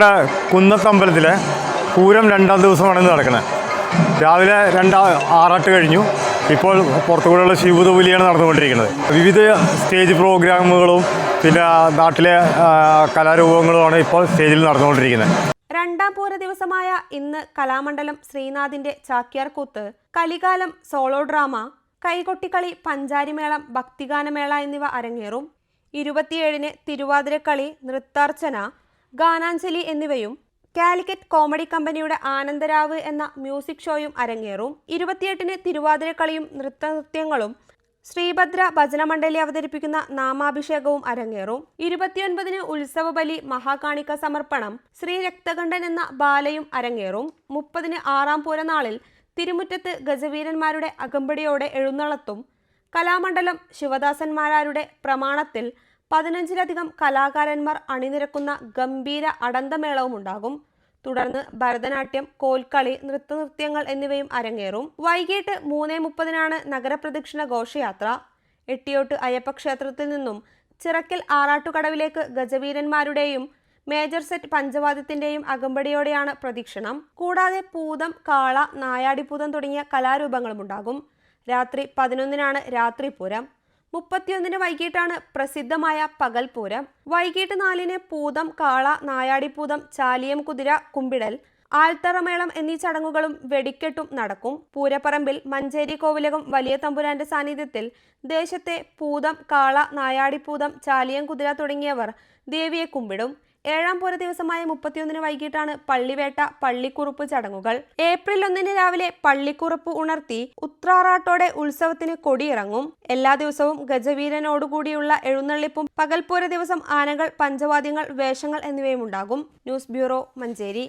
നമ്മുടെ കുന്നത്തമ്പലത്തിലെ പൂരം 2ാം ദിവസമാണ് ഇന്ന് നടക്കുന്നത്. രാവിലെ ആറാട്ട് കഴിഞ്ഞു. ഇപ്പോൾ പുറത്തുകൂടെയുള്ള ശിവതബലിയാണ് നടന്നുകൊണ്ടിരിക്കുന്നത്. വിവിധ സ്റ്റേജ് പ്രോഗ്രാമുകളും പിന്നെ നാട്ടിലെ കലാരൂപങ്ങളുമാണ് ഇപ്പോൾ സ്റ്റേജിൽ നടന്നുകൊണ്ടിരിക്കുന്നത്. 2ാം പൂര ദിവസമായ ഇന്ന് കലാമണ്ഡലം ശ്രീനാഥിന്റെ ചാക്യാർകൂത്ത്, കലികാലം, സോളോ ഡ്രാമ, കൈകൊട്ടിക്കളി, പഞ്ചാരിമേളം, ഭക്തിഗാനമേള എന്നിവ അരങ്ങേറും. 27-ന് തിരുവാതിരക്കളി, നൃത്താർച്ചന, ഗാനാഞ്ജലി എന്നിവയും കാലിക്കറ്റ് കോമഡി കമ്പനിയുടെ ആനന്ദരാവ് എന്ന മ്യൂസിക് ഷോയും അരങ്ങേറും. 28-ന് തിരുവാതിരക്കളിയും നൃത്തനൃത്യങ്ങളും ശ്രീഭദ്ര ഭജനമണ്ഡലി അവതരിപ്പിക്കുന്ന നാമാഭിഷേകവും അരങ്ങേറും. 29-ന് ഉത്സവബലി, മഹാകാണിക്ക സമർപ്പണം, ശ്രീ രക്തകണ്ഠൻ എന്ന ബാലയും അരങ്ങേറും. 30-ന് 6ാം പൂരനാളിൽ തിരുമുറ്റത്ത് ഗജവീരന്മാരുടെ അകമ്പടിയോടെ എഴുന്നള്ളത്തും. കലാമണ്ഡലം ശിവദാസന്മാരുടെ പ്രമാണത്തിൽ 15-ലധികം കലാകാരന്മാർ അണിനിരക്കുന്ന ഗംഭീര അടന്തമേളവും ഉണ്ടാകും. തുടർന്ന് ഭരതനാട്യം, കോൽക്കളി, നൃത്തനൃത്യങ്ങൾ എന്നിവയും അരങ്ങേറും. വൈകിട്ട് 3:30-നാണ് നഗരപ്രദക്ഷിണ ഘോഷയാത്ര. എട്ടിയോട്ട് അയ്യപ്പക്ഷേത്രത്തിൽ നിന്നും ചിറക്കൽ ആറാട്ടുകടവിലേക്ക് ഗജവീരന്മാരുടെയും മേജർ സെറ്റ് പഞ്ചവാദ്യത്തിന്റെയും അകമ്പടിയോടെയാണ് പ്രദക്ഷിണം. കൂടാതെ പൂതം, കാള, നായാടിപ്പൂതം തുടങ്ങിയ കലാരൂപങ്ങളുമുണ്ടാകും. രാത്രി 11-നാണ് രാത്രിപൂരം. 31-ന് വൈകിട്ടാണ് പ്രസിദ്ധമായ പകൽപൂരം. വൈകിട്ട് 4-ന് പൂതം, കാള, നായാടിപ്പൂതം, ചാലിയം കുതിര, കുമ്പിടൽ, ആൽത്തറമേളം എന്നീ ചടങ്ങുകളും വെടിക്കെട്ടും നടക്കും. പൂരപ്പറമ്പിൽ മഞ്ചേരി കോവിലകം വലിയ തമ്പുരാന്റെ സാന്നിധ്യത്തിൽ ദേശത്തെ പൂതം, കാള, നായാടിപ്പൂതം, ചാലിയം കുതിര തുടങ്ങിയവർ ദേവിയെ കുമ്പിടും. 7ാം പൂര ദിവസമായ 31-ന് വൈകിട്ടാണ് പള്ളിവേട്ട, പള്ളിക്കുറുപ്പ് ചടങ്ങുകൾ. ഏപ്രിൽ 1-ന് രാവിലെ പള്ളിക്കുറുപ്പ് ഉണർത്തി ഉത്രാറാട്ടോടെ ഉത്സവത്തിന് കൊടിയിറങ്ങും. എല്ലാ ദിവസവും ഗജവീരനോടുകൂടിയുള്ള എഴുന്നള്ളിപ്പും പകൽപൂര ദിവസം ആനകൾ, പഞ്ചവാദ്യങ്ങൾ, വേഷങ്ങൾ എന്നിവയും ഉണ്ടാകും. News bureau, Manjeri.